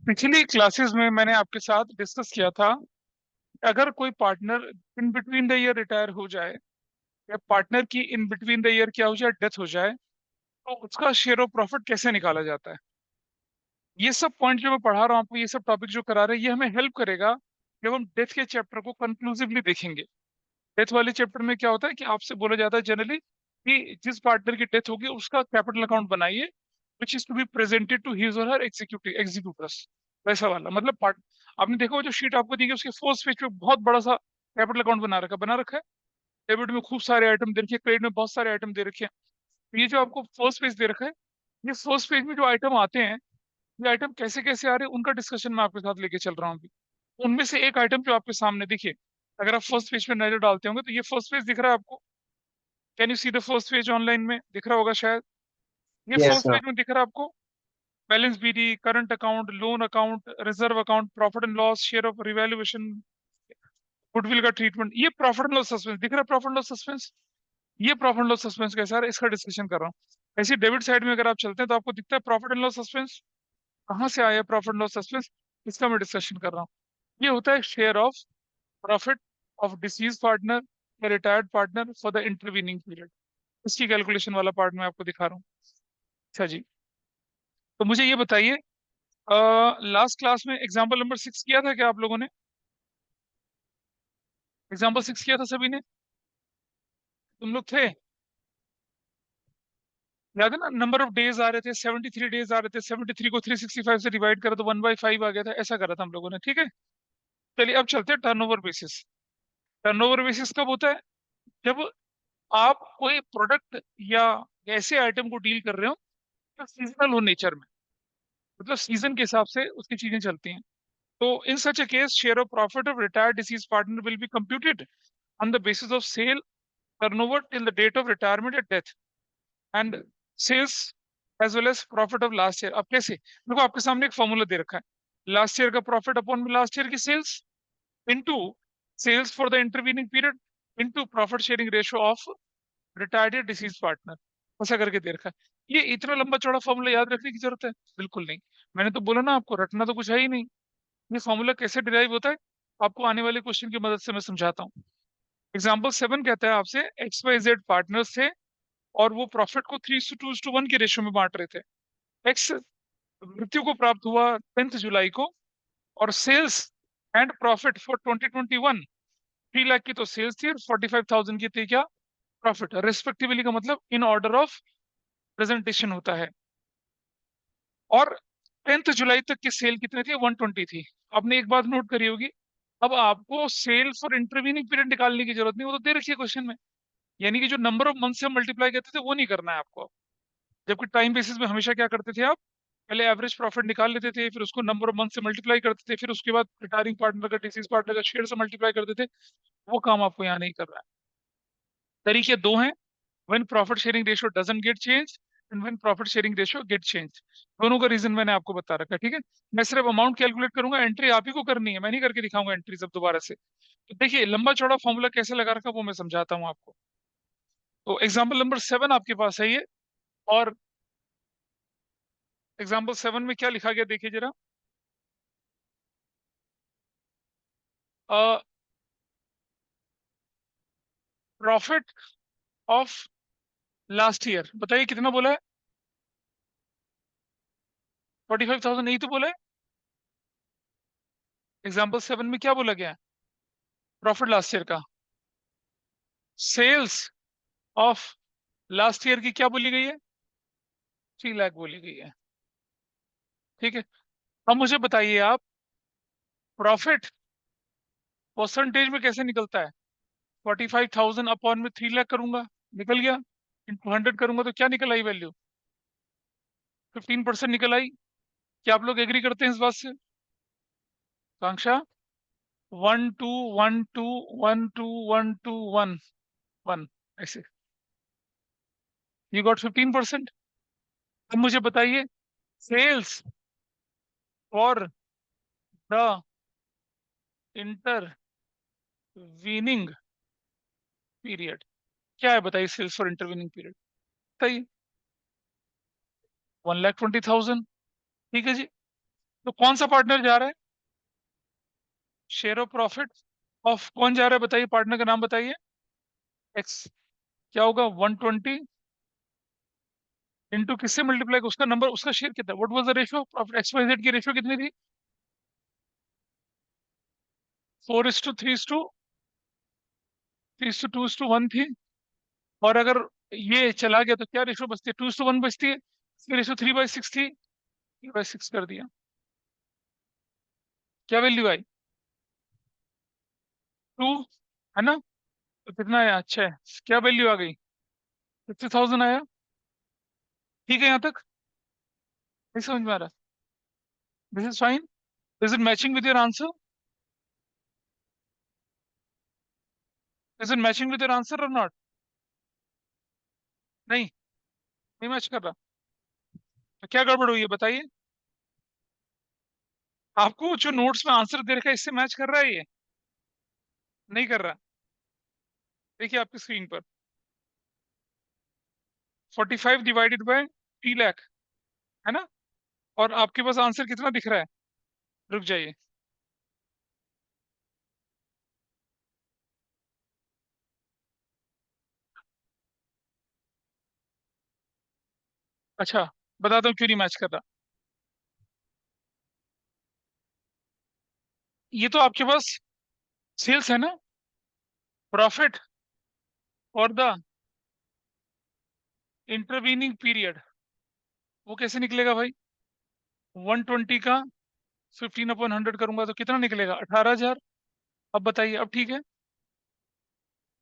पिछली क्लासेस में मैंने आपके साथ डिस्कस किया था कि अगर कोई partner in between the year retire हो जाए या पार्टनर की इन बिटवीन द ईयर क्या हो जाए, डेथ हो जाए, तो उसका शेयर ऑफ प्रॉफिट कैसे निकाला जाता है। ये सब पॉइंट जो मैं पढ़ा रहा हूँ आपको, ये सब टॉपिक जो करा रहे हैं, ये हमें हेल्प करेगा जब हम डेथ के चैप्टर को कंक्लूसिवली देखेंगे। डेथ वाले चैप्टर में क्या होता है कि आपसे बोला जाता है जनरली कि जिस पार्टनर की डेथ होगी उसका कैपिटल अकाउंट बनाइए, which is to be presented to his और हर एग्जीक्यूटर्स। वैसा वाला मतलब पार्ट आपने देखा, वो जो शीट आपको दी गई उसके फर्स्ट पेज पे बहुत बड़ा सा कैपिटल अकाउंट बना रखा है। डेबिट में खूब सारे आइटम दे रखे हैं, क्रेडिट में बहुत सारे आइटम दे रखे हैं। तो ये जो आपको फर्स्ट पेज दे रखा है, ये फर्स्ट पेज में जो आइटम आते हैं, ये आइटम कैसे कैसे आ रहे हैं उनका डिस्कशन मैं आपके साथ लेके चल रहा हूँ अभी। उनमें से एक आइटम जो आपके सामने दिखे, अगर आप फर्स्ट पेज पे नजर डालते होंगे तो ये फर्स्ट पेज दिख रहा है आपको। Can you see the first page online में दिख रहा होगा शायद। ये यस फर्स्ट सर। पेज में दिख रहा है आपको। Balance BD, current account, loan account, reserve account, profit and loss, share of revaluation, goodwill का ट्रीटमेंट, ये प्रॉफिट एंड लॉस सस्पेंस दिख रहा है। प्रॉफिट एंड लॉस सस्पेंस, ये प्रॉफिट एंड लॉस सस्पेंस कैसा है इसका डिस्कशन कर रहा हूँ। ऐसे डेबिट साइड में अगर आप चलते हैं तो आपको दिखता है प्रॉफिट एंड लॉस सस्पेंस। कहाँ से आया प्रॉफिट एंड लॉस सस्पेंस, इसका मैं डिस्कशन कर रहा हूँ। ये होता है share of profit of deceased partner या retired partner for the intervening period. इसकी कैलकुलेशन वाला पार्ट मैं आपको दिखा रहा हूँ। अच्छा जी, तो मुझे ये बताइए, लास्ट क्लास में एग्जाम्पल नंबर 6 किया था क्या आप लोगों ने? एग्जाम्पल 6 किया था सभी ने? तुम लोग थे? याद है ना, नंबर ऑफ डेज आ रहे थे, 73 डेज आ रहे थे, 73 को 365 से डिवाइड करा तो 1/5 आ गया था, ऐसा करा था हम लोगों ने, ठीक है। चलिए अब चलते हैं टर्नओवर बेसिस। टर्नओवर बेसिस कब होता है? जब आप कोई प्रोडक्ट या ऐसे आइटम को डील कर रहे हो जो सीजनल हो नेचर में, मतलब सीजन के हिसाब से उसकी चीजें चलती हैं। तो इन सच a case, share of profit of retired disease partner will be computed on the basis of sale turnover till the date of retirement at death and sales as well as profit of last year। अब कैसे? देखो आपके सामने एक formula दे रखा है, last year का प्रॉफिट अपॉन लास्ट ईयर की sales into sales for the intervening period into profit sharing ratio of retired या डिसीज पार्टनर। ऐसा करके दे रखा है। ये इतना लंबा चौड़ा फॉर्मूला याद रखने की जरूरत है? बिल्कुल नहीं। मैंने तो बोला ना आपको, रटना तो कुछ है ही नहीं। ये फॉर्मूला कैसे डिराइव होता है आपको आने वाले क्वेश्चन की मदद से मैं समझाता हूँ। एग्जाम्पल 7 कहता है आपसे, XYZ पार्टनर्स थे और वो प्रॉफिट को 3:2:1 के रेशियो में बांट रहे थे। एक्स मृत्यु को प्राप्त हुआ 10 जुलाई को, और sales and profit for 2021, 3 lakh की तो सेल्स थी और 45,000 की थी क्या, प्रॉफिट रेस्पेक्टिवली। का मतलब इन ऑर्डर ऑफ प्रेजेंटेशन होता है। और 10 जुलाई तक की सेल कितनी थी, 120 थी। आपने एक बात नोट करी होगी, अब आपको सेल्स और इंटरवीनिंग पीरियड निकालने की जरूरत नहीं, वो तो दे रखी है क्वेश्चन में। यानी कि जो नंबर ऑफ मंथ से हम मल्टीप्लाई करते थे वो नहीं करना है आपको। जबकि टाइम बेसिस में हमेशा क्या करते थे आप, पहले एवरेज प्रॉफिट निकाल लेते थे, फिर उसको नंबर ऑफ मंथ से मल्टीप्लाई करते थे, फिर उसके बाद रिटायरिंग पार्टनर का, डिसीज पार्टनर का शेयर से मल्टीप्लाई करते थे। वो काम आपको यहाँ नहीं करना है। तरीके दो हैं, when profit sharing ratio doesn't get change and when profit sharing ratio get change. दोनों का रीजन मैंने आपको बता रखा है, ठीक है। मैं सिर्फ अमाउंट कैलकुलेट करूंगा, एंट्री आप ही को करनी है, मैं नहीं करके दिखाऊंगा एंट्री सब दोबारा से। तो देखिए लंबा चौड़ा फॉर्मूला कैसे लगा रखा वो मैं समझाता हूँ आपको। तो एग्जाम्पल नंबर 7 आपके पास है ये, और एग्जाम्पल 7 में क्या लिखा गया देखिए जरा। प्रॉफिट ऑफ लास्ट ईयर बताइए कितना बोला है? 45,000 नहीं तो बोला है। एग्जाम्पल 7 में क्या बोला गया है? प्रॉफिट लास्ट ईयर का। सेल्स ऑफ लास्ट ईयर की क्या बोली गई है? 3 लाख बोली गई है, ठीक है। अब मुझे बताइए आप, प्रॉफिट परसेंटेज में कैसे निकलता है? 45,000 अपॉन में 3 लाख करूंगा, निकल गया। इंटू 100 करूंगा तो क्या निकल आई वैल्यू? 15% निकल आई। क्या आप लोग एग्री करते हैं इस बात से? कांक्षा, 1 2 1 2 1 2 1 2 1 ऐसे, यू गॉट 15%। अब मुझे बताइए, sales for the intervening period क्या है बताइए? सेल्स फॉर इंटरवीनिंग पीरियड बताइए। 1,20,000, ठीक है जी। तो कौन सा पार्टनर जा रहा है? शेयर ऑफ प्रॉफिट ऑफ कौन जा रहा है बताइए, पार्टनर का नाम बताइए। एक्स। क्या होगा? 120 इंटू किससे मल्टीप्लाई, उसका नंबर, उसका शेयर कितना, what was the ratio profit, X Y Z की रेशियो कितनी थी? 4:3:2:1 थी। और अगर ये चला गया तो क्या रेशियो बचती है? 2:1 बचती है। इसकी रेशियो 3/6 थी, 3/6 कर दिया। क्या वैल्यू आई? 2, है ना? तो कितना आया? अच्छा है, क्या वैल्यू आ गई? 50,000 आया। ठीक है यहाँ तक? नहीं समझ में आ रहा? This is fine. Is it matching with your answer? Is it matching with your answer और नॉट? नहीं, नहीं मैच कर रहा। तो क्या गड़बड़ हुई है बताइए? आपको जो नोट्स में आंसर दे रखा है इससे मैच कर रहा है ये? नहीं कर रहा। देखिए आपकी स्क्रीन पर 45 डिवाइडेड बाय 3 लाख, है ना? और आपके पास आंसर कितना दिख रहा है? रुक जाइए। अच्छा, बताता हूँ क्यों नहीं मैच कर रहा। ये तो आपके पास सेल्स है ना, प्रॉफिट और द इंटरवीनिंग पीरियड, वो कैसे निकलेगा भाई? 120 का 15/100 करूंगा तो कितना निकलेगा? 18,000। अब बताइए, अब ठीक है?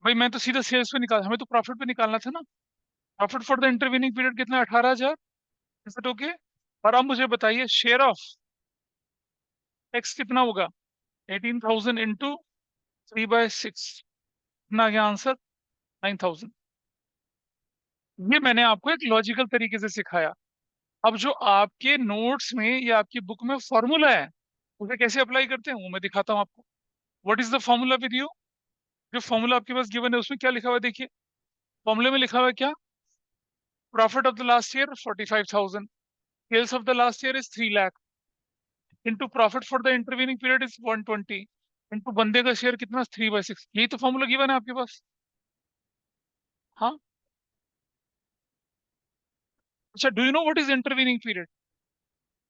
भाई मैं तो सीधा सेल्स पे निकाल, हमें तो प्रॉफिट पे निकालना था ना। Profit for the intervening period कितना? 18,000। Is it okay? और अब मुझे बताइए शेयर ऑफ एक्स कितना होगा? 18,000 इंटू 3/6, कितना आ गया आंसर? 9,000। ये मैंने आपको एक लॉजिकल तरीके से सिखाया। अब जो आपके नोट्स में या आपकी बुक में फॉर्मूला है, उसे कैसे अप्लाई करते हैं वो मैं दिखाता हूँ आपको। What is the formula with you? जो फॉर्मूला आपके पास गिवन है उसमें क्या लिखा हुआ है देखिए। फॉर्मूले में लिखा हुआ है क्या? Profit of the last year 45,000, sales of the last year is 3 lakh, into profit for the intervening period is 120, into बंदे का शेयर कितना? 3/6। यही तो फॉर्मूला गिवन है आपके पास। हाँ। अच्छा, do you know what is intervening period?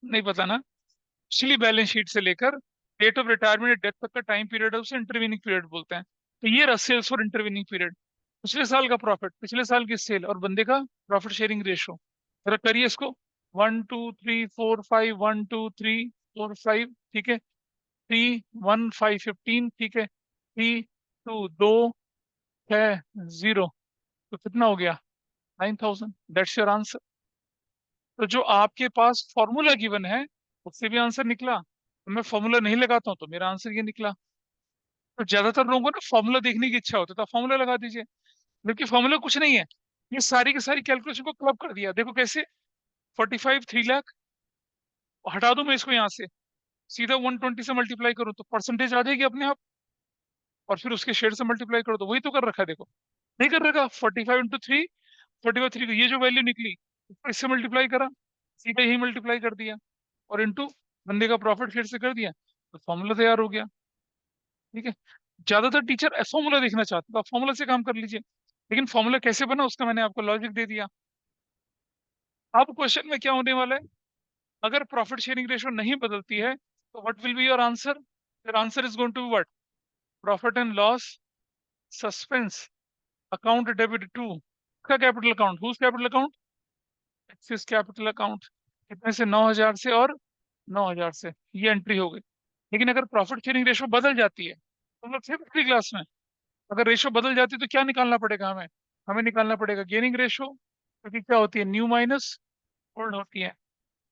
नहीं पता ना? पिछली बैलेंस शीट से लेकर डेट ऑफ रिटायरमेंट डेथ तक का टाइम पीरियड है, उसे इंटरवीनिंग पीरियड बोलते हैं। तो ये रहा सेल्स फॉर इंटरवीनिंग पीरियड। पिछले साल का प्रॉफिट, पिछले साल की सेल और बंदे का प्रॉफिट शेयरिंग रेशो। जरा करिए इसको। 1 2 3 4 5, 1 2 3 4 5, ठीक है। 3 1 5 15, ठीक है। 3 2 2 6 0, तो कितना हो गया? 9,000। That's your answer. तो जो आपके पास फॉर्मूला गिवन है उससे भी आंसर निकला, तो मैं फॉर्मूला नहीं लगाता हूँ तो मेरा आंसर ये निकला। तो ज्यादातर लोगों को ना फॉर्मूला देखने की इच्छा होती है तो फॉर्मूला लगा दीजिए, जबकि फॉर्मूला कुछ नहीं है। ये सारी की सारी कैलकुलेशन को क्लब कर दिया, देखो कैसे। 45 3 लाख, हटा दूं मैं इसको यहाँ से, सीधा 120 से मल्टीप्लाई करूँ तो परसेंटेज आ जाएगी अपने आप, और फिर उसके शेयर से मल्टीप्लाई करो तो वही तो कर रखा है देखो। नहीं कर रखा? 45 × 3, 45 3 को ये जो वैल्यू निकली उसको इससे मल्टीप्लाई करा, सीधा यही मल्टीप्लाई कर दिया, और इंटू बंदे का प्रॉफिट फिर से कर दिया, तो फॉर्मूला तैयार हो गया। ठीक है। ज्यादातर टीचर फॉर्मूला देखना चाहते तो आप फॉर्मूला से काम कर लीजिए, लेकिन फॉर्मूला कैसे बना उसका मैंने आपको लॉजिक दे दिया। अब क्वेश्चन में क्या होने वाला है? अगर प्रॉफिट शेयरिंग रेशो नहीं बदलती है तो what will be your answer? Your answer is going to be what? Profit and loss suspense account debit to का capital account, whose capital account? X's capital account. कितने से? 9,000 से और 9,000 से, ये एंट्री हो गई। लेकिन अगर प्रॉफिट शेयरिंग रेशो बदल जाती है तो हम लोग थे पिछली क्लास में, अगर रेशो बदल जाती है तो क्या निकालना पड़ेगा हमें? हमें निकालना पड़ेगा गेनिंग रेशो, क्योंकि क्या होती है? न्यू माइनस ओल्ड होती है।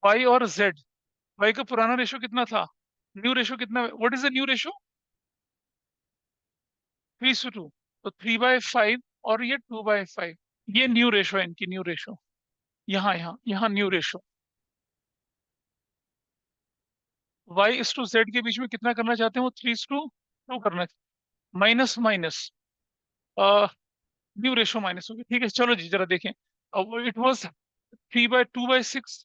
वाई और जेड, वाई का पुराना रेशो कितना था? न्यू रेशो कितना? What is the new ratio? 3:2, तो 3/5 और ये 2/5, ये न्यू रेशो है इनकी, न्यू रेशो। यहाँ यहाँ यहाँ न्यू रेशो। वाई इस टू जेड के बीच में कितना करना चाहते हैं? वो 3:2 करना, minus minus new ratio minus होगी। ठीक है, चलो जी जरा देखें। अब इट वॉज 3/2/6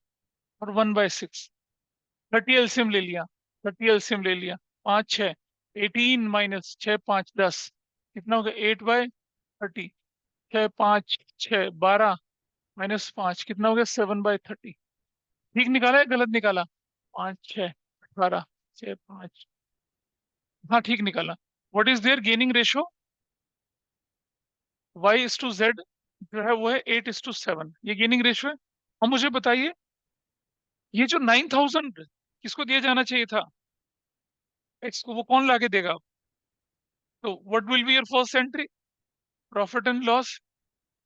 और 1/6, 30 एलसीएम ले लिया, 30 एलसीएम ले लिया, 5 6, 18 - 6 5 10, कितना हो गया 8/30, 6 5 6 12 -5 कितना हो गया 7/30। ठीक निकाला है गलत निकाला? 5 6 18, 6 5, हाँ ठीक निकाला। What is their gaining ratio? Y/Z जो है वो है 8/7, ये गेनिंग रेशो है। और मुझे बताइए ये जो 9,000 किसको दिया जाना चाहिए था? एक्स को, वो कौन लाके देगा? तो what will be your first entry? Profit and loss,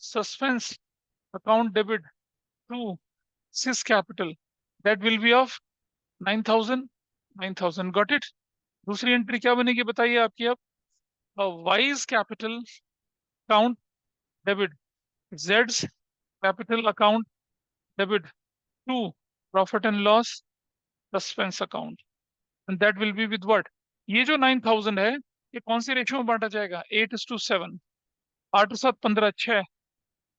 suspense account debit to X's capital, that will be of 9,000, 9,000 got it. दूसरी एंट्री क्या बनेगी बताइए आपकी अब? वाइज कैपिटल अकाउंट डेबिट, जेड्स capital account debit to profit and loss suspense account, and that will be with what? ये जो 9,000 है ये कौन सी रेशियो में बांटा जाएगा? 8/7। 8 और 7 15, 6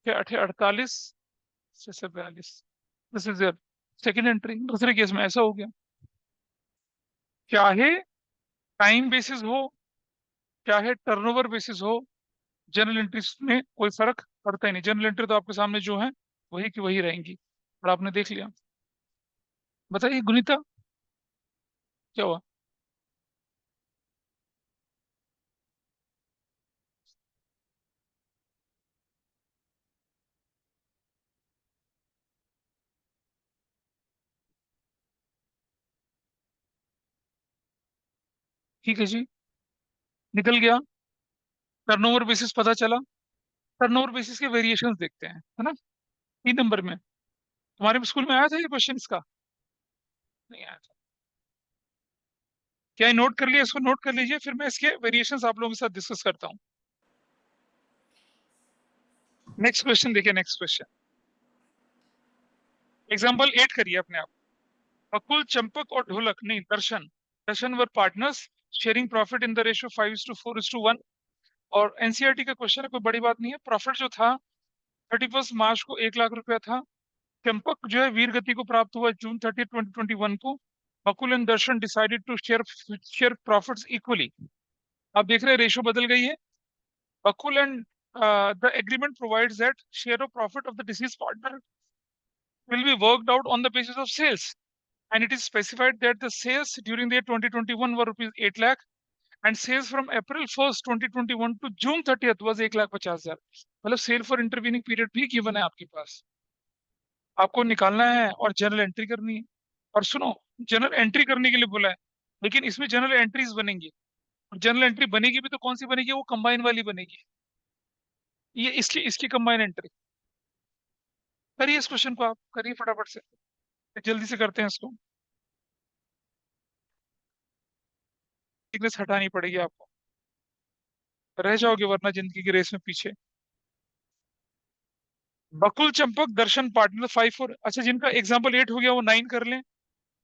6 8 48, 6 से 42। This is your second entry. दूसरे केस में ऐसा हो गया, चाहे टाइम बेसिस हो चाहे टर्नओवर बेसिस हो, जनरल एंट्रीज में कोई फर्क पड़ता ही नहीं। जनरल एंट्री तो आपके सामने जो है वही की वही रहेंगी, और आपने देख लिया। बताइए गुनीता, क्या हुआ? ठीक है जी, निकल गया। टर्नओवर बेसिस पता चला। टर्नओवर बेसिस के वेरिएशंस देखते हैं, है ना? 3 नंबर में तुम्हारे स्कूल में आया था ये क्वेश्चन इसका? नहीं आया था? क्या ये नोट कर लिया? इसको नोट कर लीजिए, फिर मैं इसके वेरिएशंस आप लोगों के साथ डिस्कस करता हूँ। नेक्स्ट क्वेश्चन देखिए, नेक्स्ट क्वेश्चन एग्जाम्पल 8 करिए अपने आप। अकुल, चंपक और ढोलक, नहीं Darshan, Darshan were partners sharing profit in the ratio 5:4:1। और एनसीईआरटी का क्वेश्चन है, कोई बड़ी बात नहीं है। प्रॉफिट जो था 31 मार्च को 1 लाख रुपया था। चंपक जो है वीर गति को प्राप्त हुआ June 30, 2021 को। Bakul and Darshan decided to share share profits equally. आप देख रहे हैं रेशियो बदल गई है। Bakul and the agreement provides that share of profit of the deceased partner will be worked out on the basis of sales, and it is specified that the sales during the year 2021 were rupees 8 lakh, and sales from April 1st 2021 to June 30th was 1,50,000। मतलब cell for intervening period भी given है आपके पास, आपको निकालना है और general entry करनी है। और सुनो, जनरल एंट्री करने के लिए बोला है, लेकिन इसमें जनरल एंट्रीज बनेंगी। और जनरल एंट्री बनेगी भी तो कौन सी बनेगी? वो कंबाइन वाली बनेगी। ये इसकी इसकी कंबाइन एंट्री। करिए इस क्वेश्चन को, आप करिए फटाफट से, जल्दी से करते हैं इसको। वीकनेस हटानी पड़ेगी आपको, रह जाओगे वरना जिंदगी की रेस में पीछे। बकुल, चंपक, दर्शन पार्टनर 5 4। अच्छा, जिनका एग्जाम्पल 8 हो गया वो 9 कर लें,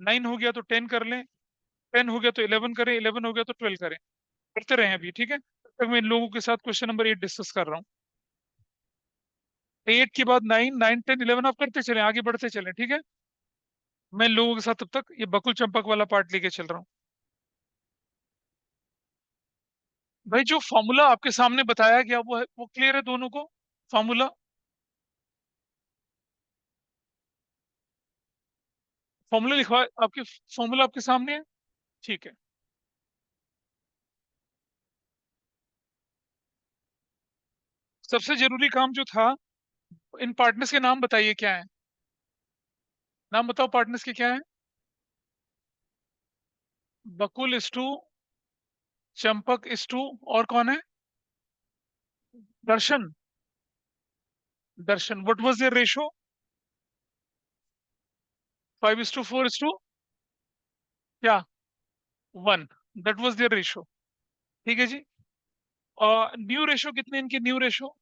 9 हो गया तो 10 कर लें, 10 हो गया तो 11 करें, 11 हो गया तो 12 करें। करते रहे अभी, ठीक है? तब तक मैं इन लोगों के साथ क्वेश्चन नंबर 8 डिस्कस कर रहा हूँ। 8 के बाद 9, 9 10 11 आप करते चले, आगे बढ़ते चले, ठीक है? मैं इन लोगों के साथ तब तक ये बकुल चंपक वाला पार्ट लेके चल रहा हूँ। भाई जो फॉर्मूला आपके सामने बताया गया वो है, वो क्लियर है दोनों को? फॉर्मूला, फॉर्मूला लिखवा आपके, फॉर्मूला आपके सामने है, ठीक है। सबसे जरूरी काम जो था, इन पार्टनर्स के नाम बताइए क्या है? नाम बताओ पार्टनर्स के क्या है? बकुल इस टू, चंपक इस टू, और कौन है? Darshan, Darshan. What was their ratio? 5:4:, क्या? 1। दैट वाज देयर रेशो, ठीक है जी। और न्यू रेशो कितने इनके? न्यू रेशो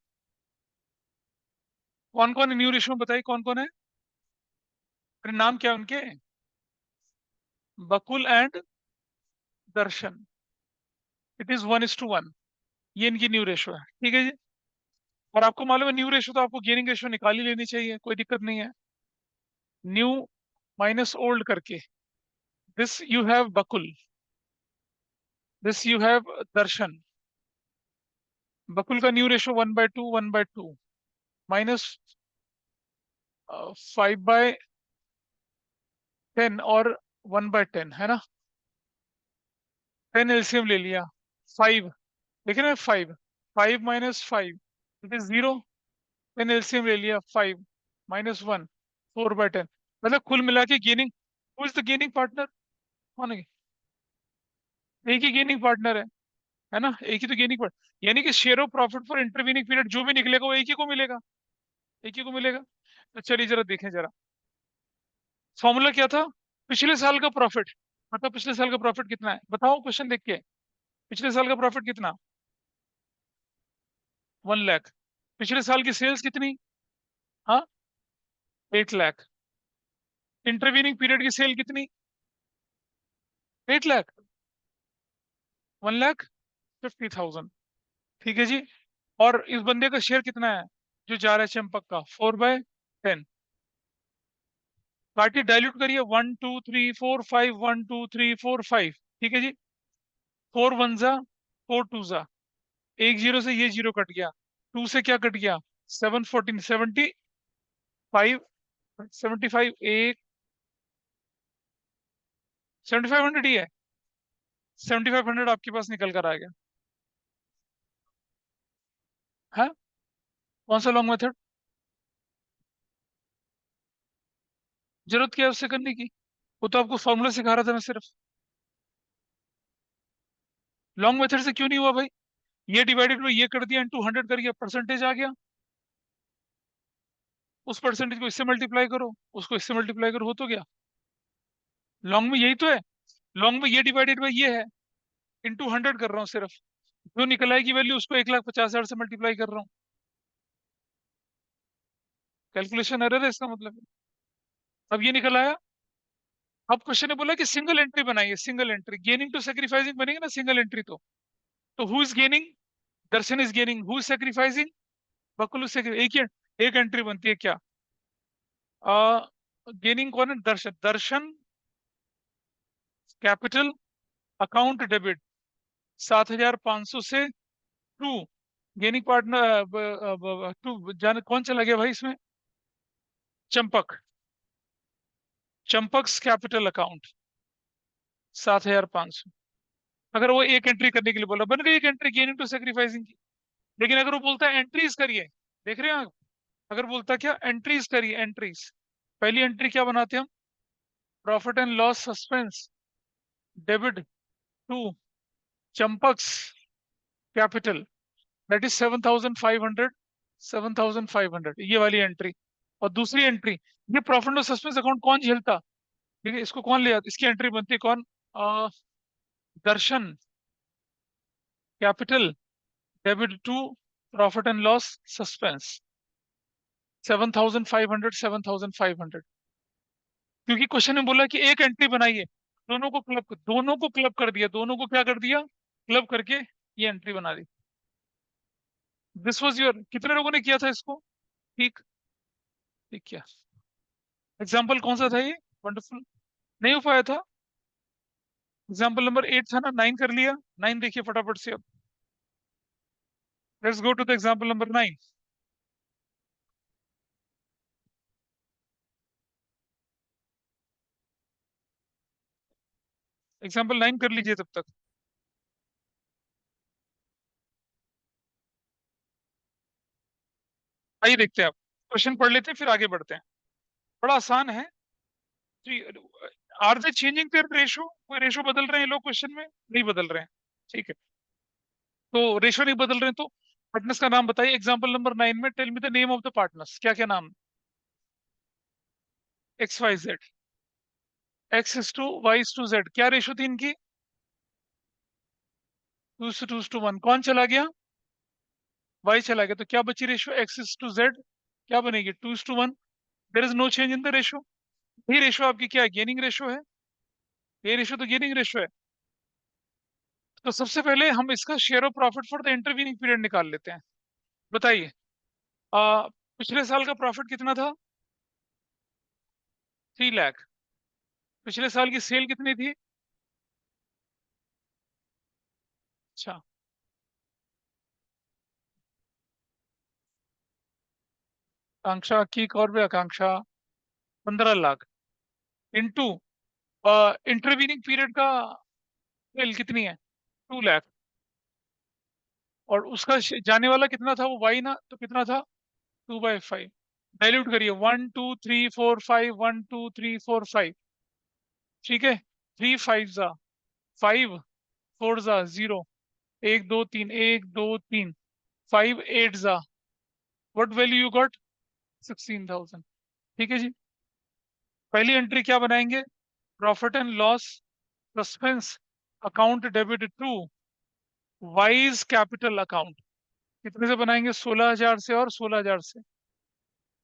कौन कौन है न्यू रेशो में? बताइए कौन कौन है? अरे नाम क्या है उनके? बकुल एंड दर्शन। इट इज 1:1, ये इनकी न्यू रेशो है, ठीक है जी। और आपको मालूम है न्यू रेशो तो आपको गेनिंग रेशो निकाल ही लेनी चाहिए, कोई दिक्कत नहीं है। न्यू माइनस ओल्ड करके, this you have Bakul, this you have Darshan. Bakul का न्यू रेशो 1/2, 1/2, माइनस 5/10 और 1/10 है ना। 10 एलसीएम ले लिया, 5, देखे ना 5, 5 - 5 इट इज 0। 10 एलसीएम ले लिया, 5 -1, 4/10। मतलब कुल मिला के gaining, who is the gaining partner? कौन है? एक ही गेनिंग पार्टनर है ना, एक ही तो गेनिंग पार्टनर, यानी कि share of profit for intervening period जो भी निकलेगा वो एक ही को मिलेगा, एक ही को मिलेगा। तो चलिए जरा देखें जरा, फॉर्मूला क्या था? पिछले साल का प्रॉफिट, मतलब पिछले साल का प्रॉफिट कितना है बताओ क्वेश्चन देख के। पिछले साल का प्रॉफिट कितना? 1 लाख। पिछले साल की सेल्स कितनी? हाँ, 8 लाख। इंटरवीनिंग पीरियड की सेल कितनी? 8 लाख। 1,50,000। ठीक है जी। और इस बंदे का शेयर कितना है जो जा रहा है चंपक का? 4/10। पार्टी डाइल्यूट करिए, 1 2 3 4 5, 1 2 3 4 5। ठीक है जी। 4 1 जा 4 2 जा, एक जीरो से ये जीरो कट गया, 2 से क्या कट गया? 7 14 75, 75 एक 7500 ही है। 7500 आपके पास निकल कर आ गया है। कौन सा लॉन्ग मेथड? जरूरत क्या है उससे करने की? वो तो आपको फॉर्मूला सिखा रहा था मैं सिर्फ। लॉन्ग मेथड से क्यों नहीं हुआ भाई? ये डिवाइडेड बाई ये कर दिया, इनटू 100 कर दिया, परसेंटेज आ गया। उस परसेंटेज को इससे मल्टीप्लाई करो, उसको इससे मल्टीप्लाई करो, हो तो गया। लॉन्ग में यही तो है। लॉन्ग में ये डिवाइडेड बाई ये है, इनटू 100 कर रहा हूँ सिर्फ। जो निकल आएगी वैल्यू उसको 1,50,000 से मल्टीप्लाई कर रहा हूँ। कैलकुलेशन एरर है इसका मतलब। अब ये निकल आया। अब क्वेश्चन ने बोला कि सिंगल एंट्री बनाइए, single entry, gaining to sacrificing बनेगी ना सिंगल एंट्री तो who is gaining? Darshan is gaining, who is sacrificing? Bakul से एक एंट्री बनती है क्या? गेनिंग कौन है? Darshan. Darshan capital account debit 7,500 से टू गेनिंग पार्टनर टू जाने कौन चला गया भाई इसमें? चंपक। Champak's capital account 7,500। अगर वो एक एंट्री करने के लिए बोला, बन गई एक एंट्री गेनिंग टू सेक्रीफाइसिंग की। लेकिन अगर वो बोलता है एंट्रीज करिए, देख रहे हैं आप? अगर बोलता क्या एंट्रीज करिए, एंट्रीज, पहली एंट्री क्या बनाते हैं हम? Profit and loss suspense debit to Champak's capital, that is 7,500, 7,500 ये वाली एंट्री। और दूसरी एंट्री, ये प्रॉफिट और सस्पेंस अकाउंट कौन झेलता? ठीक है, इसको कौन ले आता? इसकी एंट्री बनती है कौन? Uh, Darshan capital debit to profit and loss suspense, 7,500, 7,500। क्योंकि क्वेश्चन में बोला कि एक एंट्री बनाइए, दोनों को क्लब कर दिया, दोनों को क्या कर दिया? क्लब करके ये एंट्री बना दी। दिस वाज योर, कितने लोगों ने किया था इसको? ठीक, ठीक किया। एग्जाम्पल कौन सा था ये? वंडरफुल। नहीं हो पाया था। एग्जाम्पल नंबर 8 था ना, 9 कर लिया। 9 देखिए फटाफट से अब। Let's go to the example number 9। Example 9 कर लीजिए तब तक। आइए देखते हैं, आप क्वेश्चन पढ़ लेते हैं फिर आगे बढ़ते हैं। बड़ा आसान है। Are they changing their ratio? कोई रेशो बदल रहे हैं लोग क्वेश्चन में? नहीं बदल रहे हैं। ठीक है, तो रेशो नहीं बदल रहे हैं तो पार्टनर्स का नाम बताइए। एग्जाम्पल नंबर 9 में tell me the name of the partners, क्या क्या नाम? XYZ, X:2, Y:2, Z, क्या रेशो थी इनकी? 2:1। कौन चला गया? Y चला गया, तो क्या बची रेशो? X:Z। क्या बनेगी? 2:1। There is no change in the ratio. ये रेशो आपकी क्या है? गेनिंग रेशो है। ये रेशो तो गेनिंग रेशो है। तो सबसे पहले हम इसका share of profit for the intervening period निकाल लेते हैं। बताइए, पिछले साल का प्रॉफिट कितना था? 3 लाख। पिछले साल की सेल कितनी थी? अच्छा, आकांक्षा की कौर पे आकांक्षा 15 लाख इंटू इंटरवीनिंग पीरियड का सेल कितनी है? 2 लाख। और उसका जाने वाला कितना था? वो वाई ना, तो कितना था? 2/5। डाइल्यूट करिए, 1 2 3 4 5, 1 2 3 4 5। ठीक है, 3 5 जा 5, 4 जा 0, 1 2 3, 1 2 3, 5 8 जा, व्हाट वैल्यू यू गॉट? 16,000। ठीक है जी। पहली एंट्री क्या बनाएंगे? Profit and loss suspense account debit to Y's capital account. कितने से बनाएंगे? 16,000 से और 16,000 से।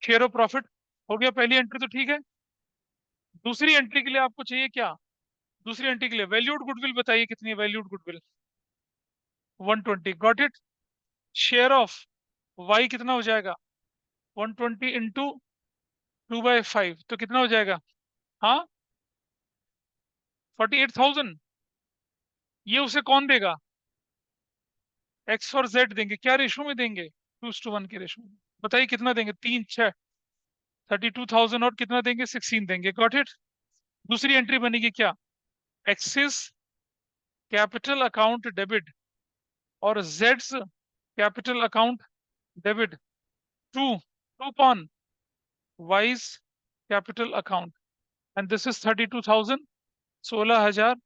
शेयर ऑफ प्रॉफिट हो गया पहली एंट्री, तो ठीक है। दूसरी एंट्री के लिए आपको चाहिए क्या? दूसरी एंट्री के लिए वैल्यूड गुडविल बताइए, कितनी है valued goodwill? 120। Got it. Share of Y कितना हो जाएगा? 120 इंटू 2/5, तो कितना हो जाएगा? हाँ, 48,000। ये उसे कौन देगा? एक्स और जेड देंगे। क्या रेशो में देंगे? 2:1 के रेशो में। बताइए कितना देंगे? 3 6, 32,000, और कितना देंगे? 16 देंगे। Got it. दूसरी एंट्री बनेगी क्या? एक्सिस कैपिटल अकाउंट डेबिट और जेड्स capital account debit to to कौन? Y's capital account. And this is 32,000, 16,000,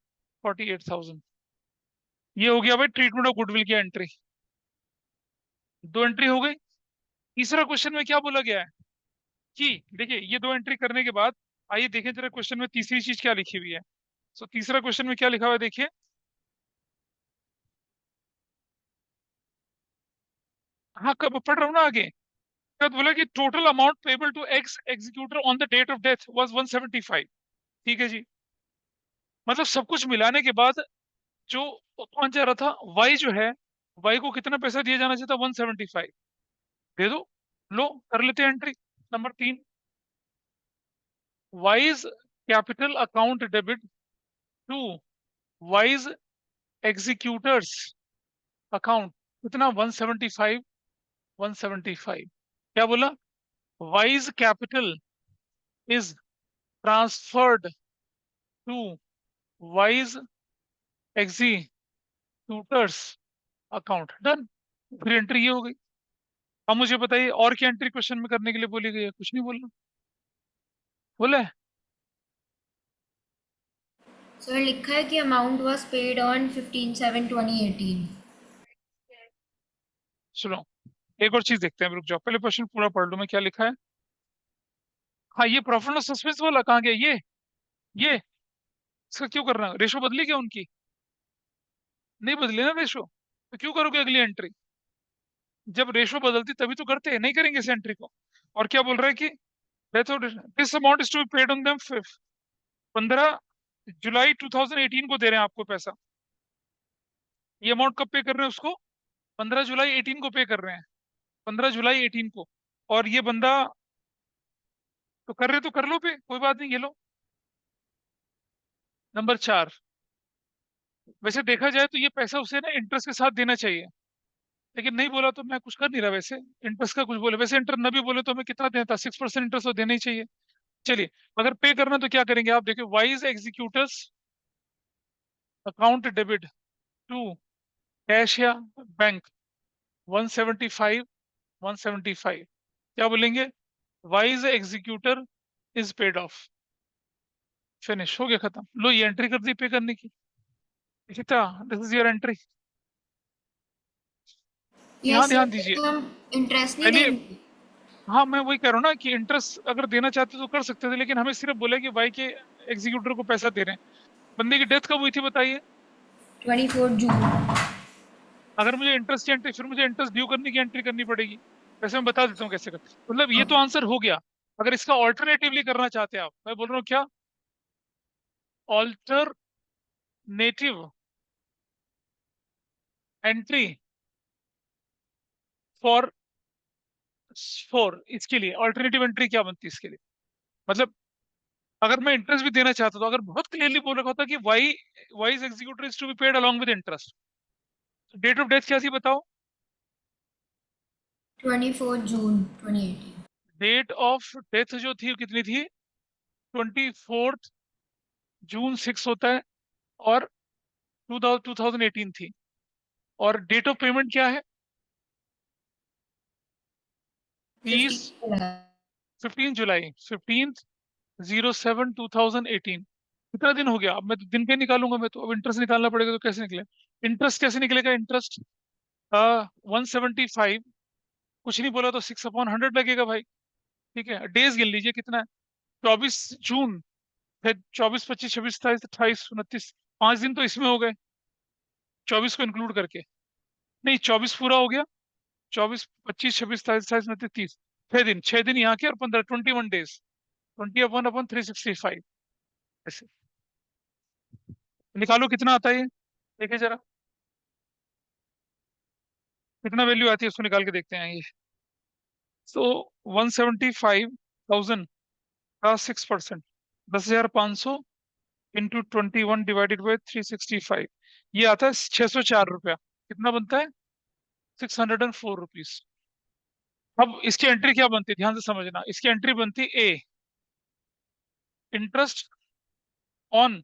48,000। ये हो गया भाई ट्रीटमेंट ऑफ गुडविल की एंट्री। दो एंट्री हो गई। तीसरा क्वेश्चन में क्या बोला गया है कि देखिए, ये दो एंट्री करने के बाद आइए देखें जरा क्वेश्चन में तीसरी चीज क्या लिखी हुई है। सो तीसरा क्वेश्चन में क्या लिखा हुआ है देखिए। हाँ, कब पढ़ रहा हूँ ना आगे। क्या बोला कि total amount payable to X executor on the date of death was 175। ठीक है जी। मतलब सब कुछ मिलाने के बाद जो कौन चाह रहा था, वाई जो है, वाई को कितना पैसा दिया जाना चाहिए था? 175। दे दो। लो, कर लेते हैं entry. Number 3, Y's capital account debit to Y's executors account. कितना? 175, 175। क्या बोला? Y's capital is transferred to Y's executors account. Done. फिर एंट्री ये हो गई। अब मुझे बताइए और क्या एंट्री क्वेश्चन में करने के लिए बोली गई है? कुछ नहीं बोलना बोला है। सर लिखा है कि अमाउंट वाज पेड ऑन 15/7/2018। सुनो, एक और चीज देखते हैं, रुक जाओ, पहले क्वेश्चन पूरा पढ़ लो मैं क्या लिखा है। हाँ, ये प्रॉफिट और सस्पेंस वाला कहाँ गया? ये इसका क्यों कर रहा है? रेशो बदली क्या उनकी? नहीं बदली ना रेशो, तो क्यों करोगे अगली एंट्री? जब रेशो बदलती तभी तो करते हैं, नहीं करेंगे इस एंट्री को। और क्या बोल रहा है कि this amount is to be paid on them 15 July 2018 को दे रहे हैं आपको पैसा। ये अमाउंट कब पे कर रहे हैं उसको? 15 जुलाई 18 को पे कर रहे हैं, 15 जुलाई 18 को। और ये बंदा तो कर रहे, तो कर लो पे, कोई बात नहीं, ये लो। नंबर 4, वैसे देखा जाए तो ये पैसा उसे ना इंटरेस्ट के साथ देना चाहिए, लेकिन नहीं बोला तो मैं कुछ कर नहीं रहा। वैसे इंटरेस्ट का कुछ बोले, वैसे इंटरेस्ट न भी बोले तो हमें कितना देता? 6% इंटरेस्ट तो देना ही चाहिए। चलिए, अगर पे करना तो क्या करेंगे आप देखिए। Y's executors account debit to cash या बैंक 175, 175। क्या बोलेंगे? Y's executor is paid off. Finish हो गया, खत्म। लो, ये एंट्री कर दी पे करने की। ठीक है, दिस इज योर एंट्री। यहाँ यस सर, ध्यान दीजिए तो हम इंटरेस्ट नहीं पहले। देंगे। हाँ, मैं वही कह रहा हूँ ना कि इंटरेस्ट अगर देना चाहते तो कर सकते थे, लेकिन हमें सिर्फ बोला कि वाई के एग्जीक्यूटर को पैसा दे रहे हैं। बंदे की डेथ कब हुई थी बताइए? 24 जून। अगर मुझे इंटरेस्ट की एंट्री, फिर मुझे इंटरेस्ट ड्यू करने की एंट्री करनी पड़ेगी। वैसे मैं बता देता हूँ कैसे कर। मतलब ये तो आंसर हो गया। अगर इसका ऑल्टरनेटिवली करना चाहते हैं आप, मैं बोल रहा हूँ क्या? ऑल्टरनेटिव एंट्री फॉर फॉर इसके लिए ऑल्टरनेटिव एंट्री क्या बनती है इसके लिए? मतलब अगर मैं इंटरेस्ट भी देना चाहता तो अगर बहुत क्लियरली बोल रखा होता कि Y's executor is to be paid along with interest, date of death क्या थी बताओ? 24 जून 2018। डेट ऑफ डेथ जो थी वो कितनी थी? 24 जून 6 होता है, और 2018 थी। और डेट ऑफ पेमेंट क्या है? 30 15 15 जुलाई 15/07/2018। कितना दिन हो गया? अब मैं तो दिन के निकालूंगा, मैं तो अब इंटरेस्ट निकालना पड़ेगा, तो कैसे निकले? इंटरेस्ट कैसे निकलेगा? इंटरेस्ट 175, कुछ नहीं बोला तो 6/100 लगेगा भाई। ठीक है, डेज गिन लीजिए कितना है। 24 जून, फिर 24, 25, 26, 27, 28, 29, 5 दिन तो इसमें हो गए, 24 को इंक्लूड करके। नहीं, 24 पूरा हो गया। 24, 25, 26, 27, 28, 29, 30, 6 दिन, 6 दिन यहाँ के और 15, 21 डेज। 21/365 ऐसे। निकालो कितना आता है ये, देखिए जरा कितना वैल्यू आती है, उसको निकाल के देखते हैं ये। सो 175,000 का 6%, 10,500 इंटू 21 डिवाइडेड बाई 365, ये आता है 604 रुपया। कितना बनता है? 604 रुपीज। अब इसकी एंट्री क्या बनती है, ध्यान से समझना। इसकी एंट्री बनती ए, इंटरेस्ट ऑन,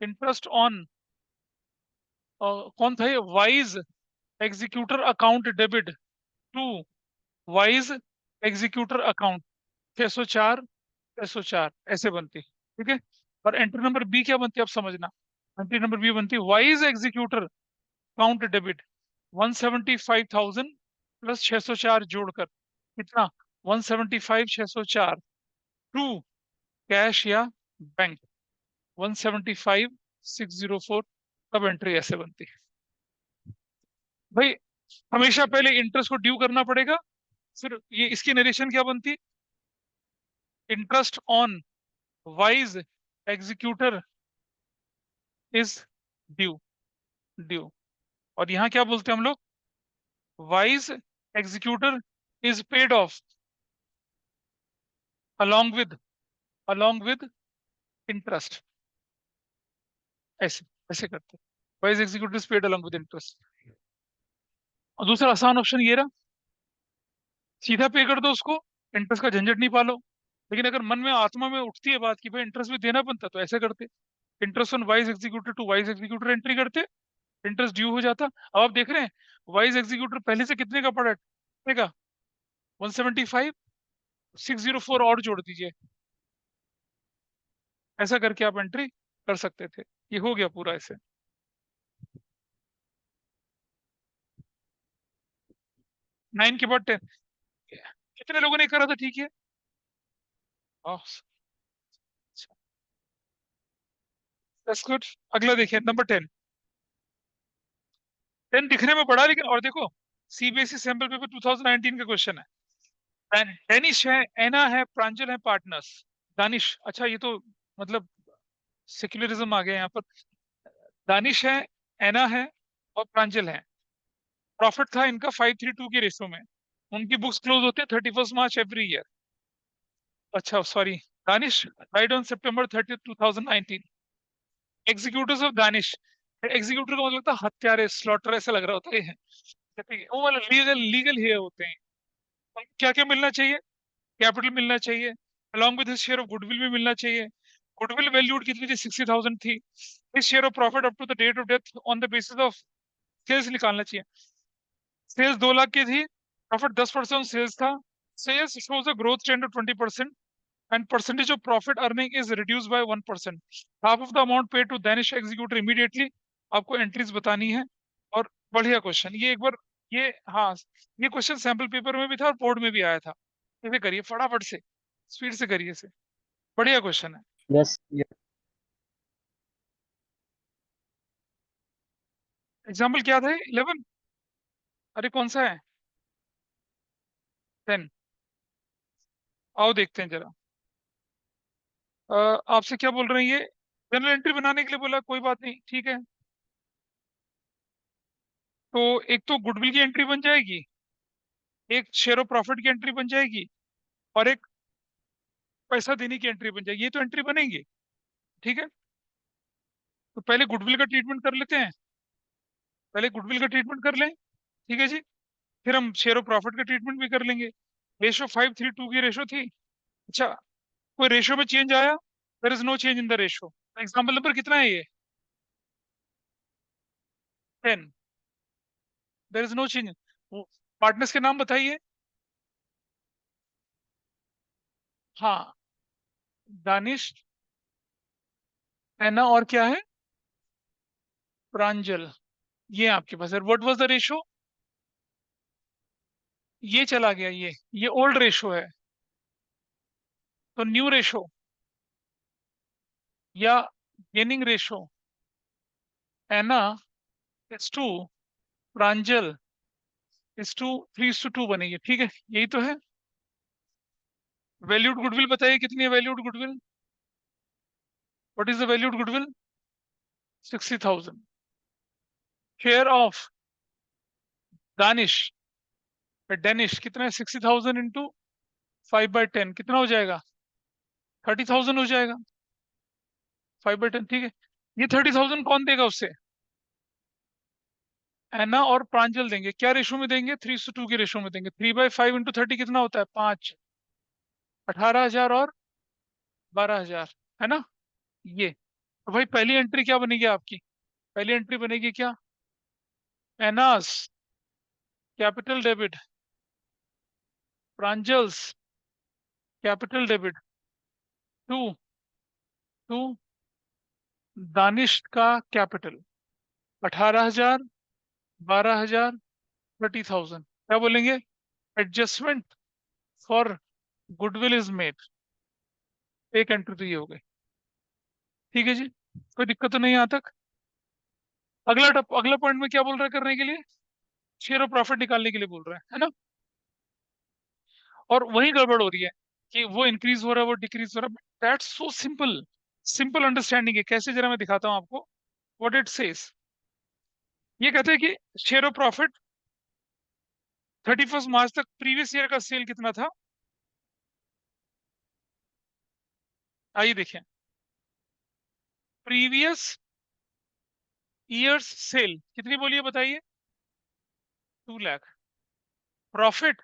इंटरेस्ट ऑन, कौन था ये? Y's executor account debit to Y's executor account, 604, 604 ऐसे बनती। ठीक है। और एंट्री नंबर बी क्या बनती है, अब समझना। एंट्री नंबर बी बनती wise executor account debit 175,000 plus 604 जोड़कर कितना? 175,604 टू कैश या बैंक 175,604। तब एंट्री ऐसे बनती है भाई। हमेशा पहले इंटरेस्ट को ड्यू करना पड़ेगा, फिर ये इसकी नरेशन क्या बनती? Interest on Y's executor is due, due. और यहाँ क्या बोलते हैं हम लोग? Wise executor is paid of along with, along with interest. ऐसे ऐसे करते हैं, wise executor is paid along with interest. और दूसरा आसान ऑप्शन ये रहा, सीधा पे कर दो उसको, इंटरेस्ट का झंझट नहीं पालो। लेकिन अगर मन में आत्मा में उठती है बात कि भाई इंटरेस्ट भी देना बनता, तो ऐसे करते, interest on Y's executor to Y's executor entry करते, इंटरेस्ट ड्यू हो जाता। अब आप देख रहे हैं वाइज एग्जीक्यूटर पहले से कितने का पड़ा है? कितने का? 175, 604 और जोड़ दीजिए, ऐसा करके आप एंट्री कर सकते थे। ये हो गया पूरा ऐसे। 9 के बाद 10, कितने लोगों ने करा था? ठीक है। That's good. अगला देखिए, नंबर 10। 10 दिखने में बड़ा, लेकिन और देखो, सीबीएसई सैंपल पेपर 2019 का क्वेश्चन है। डेनिश है, एना है, प्रांजल है, पार्टनर्स। दानिश, अच्छा ये तो मतलब सेक्युलरिज्म आ गया यहाँ पर। दानिश है, एना है, और प्रांजल है। प्रॉफिट था इनका 532 के रेशो में। उनकी बुक्स क्लोज होते हैं 31 मार्च एवरी ईयर। अच्छा sorry, Danish died on September 30, 2019। Executive of Danish, executive का मतलब था हत्यारे, स्लॉटर ऐसा लग रहा होता है। ठीक है, वो मतलब लीगल, लीगल ही होते हैं। उनको क्या क्या मिलना चाहिए? कैपिटल मिलना चाहिए, along with his share of goodwill भी मिलना चाहिए। गुडविल वैल्यूड कितनी थी? 60,000 थी। His share of profit up to the date of death on the basis of sales निकालना चाहिए। सेल्स 2 लाख की थी, प्रॉफिट 10% सेल्स था। Sales shows a growth trend of 20%, and percentage of profit earning is reduced by 1%. Half of the amount paid to Danish executor immediately। आपको entries बतानी है। और बढ़िया क्वेश्चन ये, एक बार ये, हाँ, ये क्वेश्चन सैंपल पेपर में भी था और बोर्ड में भी आया था। इसे करिए फटाफट से, स्पीड से करिए इसे, बढ़िया क्वेश्चन है। Yes yes. एग्जाम्पल क्या था? 11? अरे कौन सा है? 10? आओ देखते हैं जरा। आपसे क्या बोल रहे हैं ये? जनरल एंट्री बनाने के लिए बोला, कोई बात नहीं, ठीक है। तो एक तो गुडविल की एंट्री बन जाएगी, एक शेयर ऑफ प्रॉफिट की एंट्री बन जाएगी, और एक पैसा देने की एंट्री बन जाएगी, ये तो एंट्री बनेंगी। ठीक है, तो पहले गुडविल का ट्रीटमेंट कर लेते हैं, पहले गुडविल का ट्रीटमेंट कर लें। ठीक है जी, फिर हम शेयर ऑफ प्रॉफिट का ट्रीटमेंट भी कर लेंगे। रेशो 5:3:2 की रेशो थी। अच्छा, कोई रेशो में चेंज आया? There is no change in the ratio. Example number कितना है ये? 10। There is no change. Partners के नाम बताइए। हाँ, दानिश, एना और क्या है? प्रांजल। ये आपके पास है। What was the ratio? ये चला गया, ये ओल्ड रेशो है। तो न्यू रेशो या gaining ratio, Ena is to Pranjal is to 3:2 बनेगी। ठीक है, यही तो है। वैल्यूड गुडविल बताइए, कितनी है valued goodwill? What is the valued goodwill? 60,000। Share of Danish, Danish कितना है? 60,000 इंटू 5/10 कितना हो जाएगा? 30,000 हो जाएगा। 5/10, ठीक है। ये 30,000 कौन देगा उससे? एना और प्रांजल देंगे। क्या रेशो में देंगे? 3:2 की रेशो में देंगे। 3/5 इंटू 30 कितना होता है? 5। 18,000 और 12,000, है ना? ये तो भाई पहली एंट्री क्या बनेगी आपकी? पहली एंट्री बनेगी क्या? Anas capital debit, Pranjal's capital debit, to to Danish का कैपिटल। 18,000, 12,000, 30,000। क्या बोलेंगे? Adjustment for goodwill is made. एक एंट्री तो ये हो गई। ठीक है जी, कोई दिक्कत तो नहीं यहाँ तक? अगला पॉइंट में क्या बोल रहा है करने के लिए? शेयर ऑफ प्रॉफिट निकालने के लिए बोल रहा है ना? और वही गड़बड़ हो रही है कि वो इंक्रीज हो रहा है, वो डिक्रीज हो रहा है। That's so simple. Simple understanding है। कैसे, जरा मैं दिखाता हूँ आपको व्हाट इट सेज। ये कहते हैं कि शेयर ऑफ प्रॉफिट 31 मार्च तक प्रीवियस ईयर का सेल कितना था? आइए देखें। प्रीवियस ईयर्स सेल कितनी बोलिए, बताइए? 2 लाख। प्रॉफिट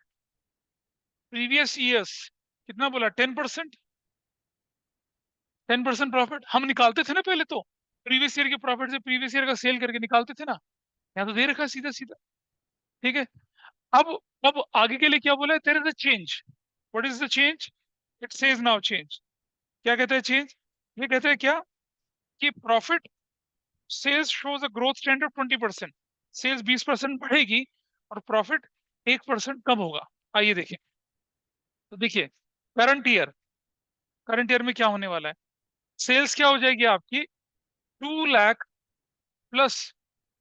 प्रीवियस ईयर्स कितना बोला? 10%। 10% प्रॉफिट हम निकालते थे ना पहले तो। प्रीवियस ईयर के प्रॉफिट से प्रीवियस ईयर का सेल करके निकालते थे ना। यहाँ तो दे रखा है सीधा सीधा। ठीक है। अब अब आगे के लिए क्या बोला है? There is a change. What is the change? It says now change. क्या कहते हैं चेंज? ये कहते हैं क्या कि profit sales shows a growth trend of 20%। Sales 20% बढ़ेगी और प्रॉफिट 1% कम होगा। आइए देखिए। तो देखिए, करंट ईयर, करंट ईयर में क्या होने वाला है? सेल्स क्या हो जाएगी आपकी? 2 लाख प्लस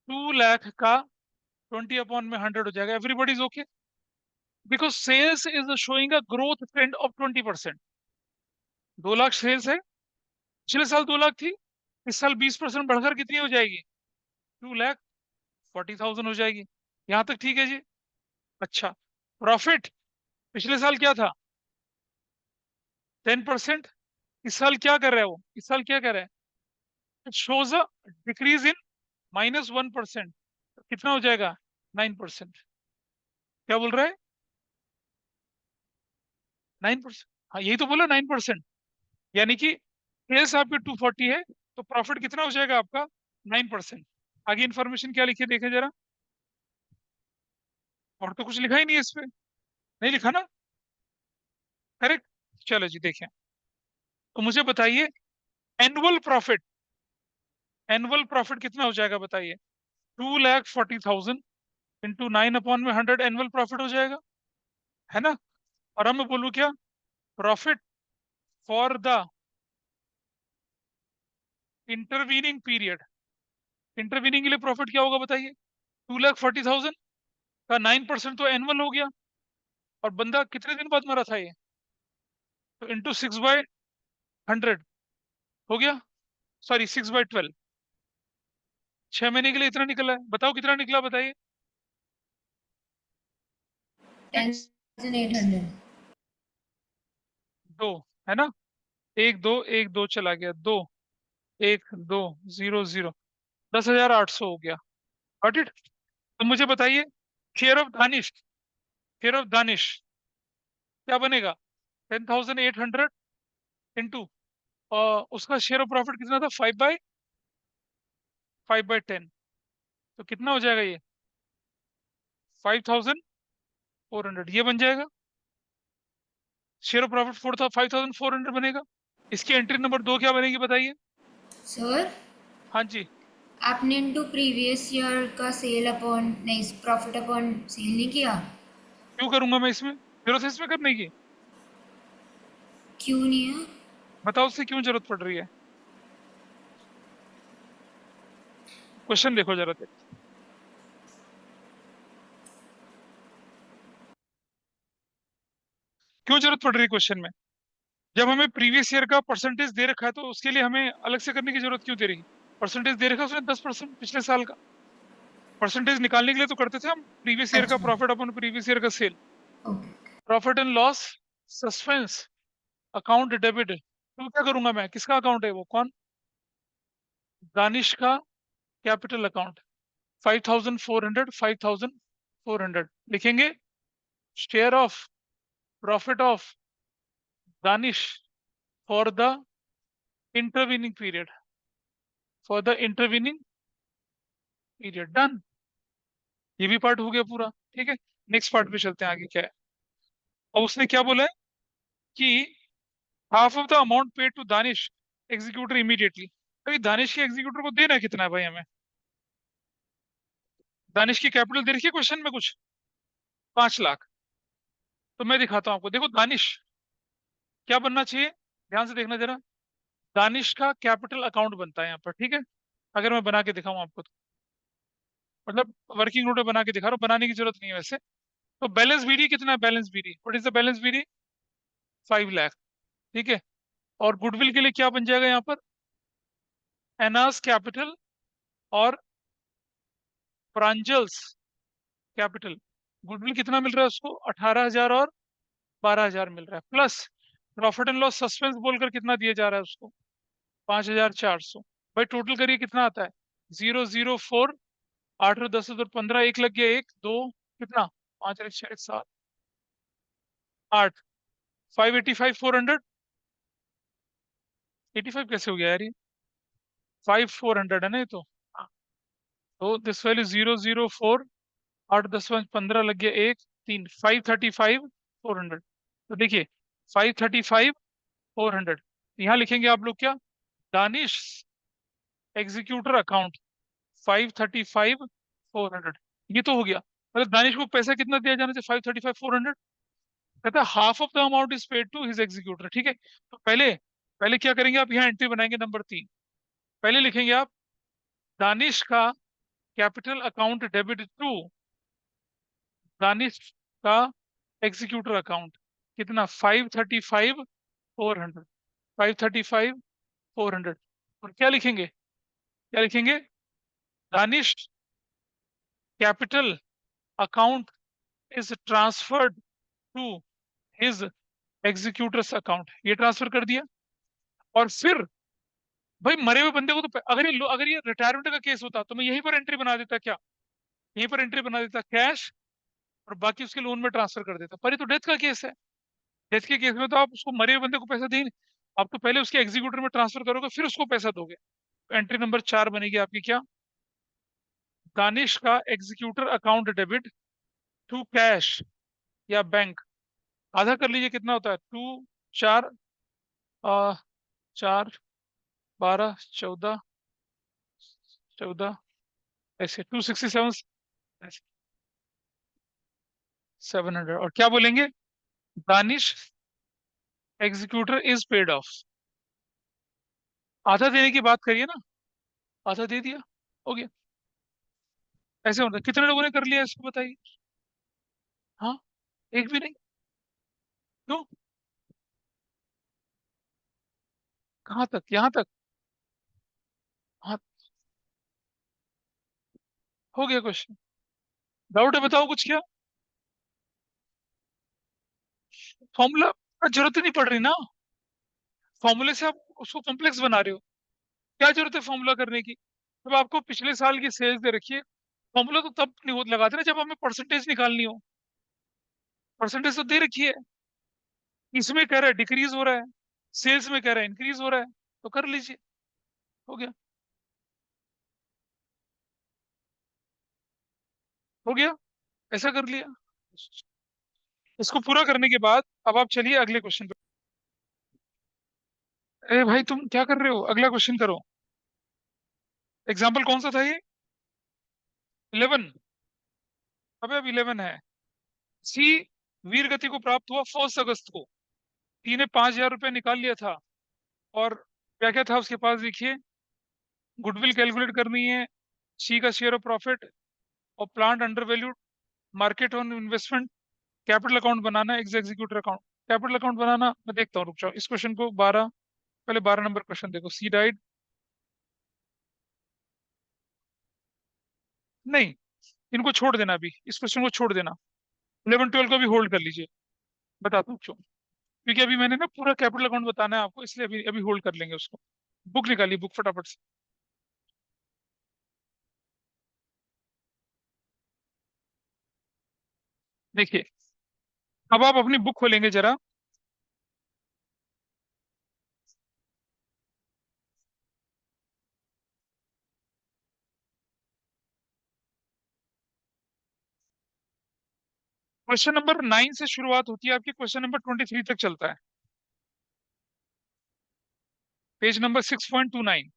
2 लाख का 20/100 हो जाएगा। Everybody is okay? Because sales is showing a growth trend of 20%। 2 lakh sales है, पिछले साल 2 लाख थी, इस साल 20% बढ़कर कितनी हो जाएगी? 2,40,000 हो जाएगी। यहां तक ठीक है जी? अच्छा, प्रॉफिट पिछले साल क्या था? 10%। इस साल क्या कर रहा है वो? इस साल क्या कर रहा है? It shows a decrease in -1%। कितना हो जाएगा? 9%। क्या बोल रहा है? 9%। हाँ, यही तो बोला, 9%। यानी कि सेल्स आपके 240 है, तो प्रॉफिट कितना हो जाएगा आपका? 9%। आगे इंफॉर्मेशन क्या लिखे देखें जरा। और तो कुछ लिखा ही नहीं है इस पे। नहीं लिखा ना? करेक्ट। चलो जी देखें। तो मुझे बताइए, एनुअल प्रॉफिट, एनुअल प्रॉफिट कितना हो जाएगा बताइए? 2,40,000 इंटू 9/100 एनुअल प्रॉफिट हो जाएगा, है ना? और अब मैं बोलूँ क्या? Profit for the intervening period. Intervening के लिए प्रॉफिट क्या होगा बताइए? 2,40,000 का 9% तो एनुअल हो गया। और बंदा कितने दिन बाद मरा था ये? तो इंटू 6/100 हो गया। सॉरी, 6/12। 6 महीने के लिए इतना निकला है। बताओ कितना निकला, बताइए? 10,800। दो है ना। एक दो चला गया, दो, एक दो, जीरो जीरो, 10,800 हो गया। Got it. तो मुझे बताइए, share of Danish, share of Danish क्या बनेगा? 10,800 इंटू, और उसका शेयर ऑफ प्रॉफिट कितना था? 5/10। तो कितना हो जाएगा ये? 5,400 ये बन जाएगा। शेयर ऑफ प्रॉफिट 5,400 बनेगा। इसकी एंट्री नंबर 2 क्या बनेगी बताइए? सर, हाँ जी। आपने इनटू प्रीवियस ईयर का सेल अपॉन, नहीं, प्रॉफिट अपॉन सेल नहीं किया? क्यों करूंगा मैं इसमें? जरूरत है इसमें करने की? क्यों नहीं है? बताओ उससे क्यों जरूरत पड़ रही है? क्वेश्चन देखो जरा देख। क्यों जरूरत पड़ रही है क्वेश्चन में? जब हमें प्रीवियस ईयर का परसेंटेज दे रखा है तो उसके लिए हमें अलग से करने की जरूरत क्यों दे रही? परसेंटेज दे रखा है उसने 10% पिछले साल का। परसेंटेज निकालने के लिए तो करते थे हम प्रीवियस ईयर का अच्छा, प्रॉफिट अपन प्रीवियस ईयर का sale. Okay. Profit and loss suspense account debit, तो क्या करूंगा मैं? किसका अकाउंट है वो? कौन? दानिश का कैपिटल अकाउंट। 5,400, 5,400 लिखेंगे। Share of profit of Danish for the intervening period, for the intervening period. Done. ये भी पार्ट हो गया पूरा। ठीक है, नेक्स्ट पार्ट पे चलते हैं, आगे क्या है। और उसने क्या बोला है कि half of the amount paid to Danish executor immediately. अभी दानिश के एग्जीक्यूटर को देना कितना है भाई हमें? दानिश की कैपिटल दे रखी है क्वेश्चन में कुछ, 5 लाख। तो मैं दिखाता हूँ आपको, देखो दानिश क्या बनना चाहिए, ध्यान से देखना जरा। दानिश का कैपिटल अकाउंट बनता है यहाँ पर, ठीक है। अगर मैं बना के दिखाऊं आपको तो, मतलब वर्किंग नोट में बना के दिखा रहा हूँ, बनाने की जरूरत नहीं है वैसे। तो बैलेंस बीडी कितना है? Balance BD, what is the balance BD? 5 lakh. ठीक है। और गुडविल के लिए क्या बन जाएगा यहाँ पर? एनास कैपिटल और प्रांजल्स कैपिटल। गुडविल कितना मिल रहा है उसको? 18,000 और 12,000 मिल रहा है, plus profit and loss suspense बोलकर कितना दिया जा रहा है उसको? 5,400। भाई टोटल करिए कितना आता है? 004, 8 और 10 और 15, एक लग गया, एक दो, कितना? 5 और 6, 7, 8, 585, 400। 85 कैसे हो गया यार ये? 5,400 है ना ये तो। हाँ। तो दिस वैल्यू 004, 8 10 5 15 लग गया, एक तीन, 535, 400। तो देखिए, 535, 400, यहाँ लिखेंगे आप लोग क्या? Danish executor account 535, 400। ये तो हो गया। मतलब दानिश को पैसा कितना दिया जाना चाहिए? 535, 400। कहता है half of the amount is paid to his executor. ठीक है, तो पहले पहले क्या करेंगे आप? यहाँ एंट्री बनाएंगे नंबर 3। पहले लिखेंगे आप दानिश का capital account debit to Danish का एग्जीक्यूटर अकाउंट। कितना? 535, 400। 535, 400। और क्या लिखेंगे? क्या लिखेंगे? Danish capital account is transferred to his executors account. ये ट्रांसफर कर दिया। और फिर भाई मरे हुए बंदे को तो अगर ये रिटायरमेंट का केस होता तो मैं यहीं पर एंट्री बना देता क्या? यहीं पर एंट्री बना देता कैश, और बाकी उसके लोन में ट्रांसफर कर देता। पर ये तो डेथ का केस है। डेथ के केस में तो आप उसको मरे हुए बंदे को पैसा दें नहीं। आप तो पहले उसके एग्जीक्यूटर में ट्रांसफर करोगे फिर उसको पैसा दोगे। एंट्री नंबर 4 बनेगी आपकी क्या? दानिश का executor account debit to cash या बैंक। आधा कर लीजिए, कितना होता है? 2, 4, 4, 12, 14, 14, ऐसे 267, 700। और क्या बोलेंगे? Danish executor is paid of. आधा देने की बात करिए ना, आधा दे दिया, हो गया। ऐसे होता है। कितने लोगों ने कर लिया इसको बताइए? हाँ, एक भी नहीं। क्यों? कहाँ तक? यहाँ तक? हाँ, हो गया क्वेश्चन। डाउट है बताओ कुछ क्या? फॉर्मूला जरूरत ही नहीं पड़ रही ना। फॉर्मूले से आप उसको कॉम्प्लेक्स बना रहे हो। क्या जरूरत है फॉर्मूला करने की, जब आपको पिछले साल की सेल्स दे रखी है। फॉर्मूला तो तब नहीं लगाते ना जब हमें परसेंटेज निकालनी हो। परसेंटेज तो दे रखी है, इसमें कह रहा है डिक्रीज हो रहा है, सेल्स में कह रहा है इंक्रीज हो रहा है, तो कर लीजिए, हो गया। हो गया, ऐसा कर लिया। इसको पूरा करने के बाद अब आप चलिए अगले क्वेश्चन पे। अरे भाई तुम क्या कर रहे हो, अगला क्वेश्चन करो। एग्जाम्पल कौन सा था ये? 11? अबे अब 11 है। सी वीर गति को प्राप्त हुआ 1 अगस्त को। टी ने 5,000 रुपये निकाल लिया था, और क्या क्या था उसके पास देखिए। गुडविल कैलकुलेट करनी है, सी का शेयर ऑफ प्रॉफिट, और plant under valued, market on investment, capital account बनाना, एग्जीक्यूटर अकाउंट। कैपिटल अकाउंट बनाना मैं देखता हूँ, रुक जाओ इस क्वेश्चन को 12, पहले 12 नंबर क्वेश्चन देखो। सी डाइड, नहीं, इनको छोड़ देना, अभी इस क्वेश्चन को छोड़ देना। 11 12 को भी होल्ड कर लीजिए, बताता हूँ क्यों। क्योंकि अभी मैंने ना पूरा कैपिटल अकाउंट बताना है आपको, इसलिए अभी अभी होल्ड कर लेंगे उसको। बुक निकालिए, बुक फटाफट से। देखिए, अब आप अपनी बुक खोलेंगे जरा। क्वेश्चन नंबर 9 से शुरुआत होती है आपकी, क्वेश्चन नंबर 23 तक चलता है। Page number 6.29।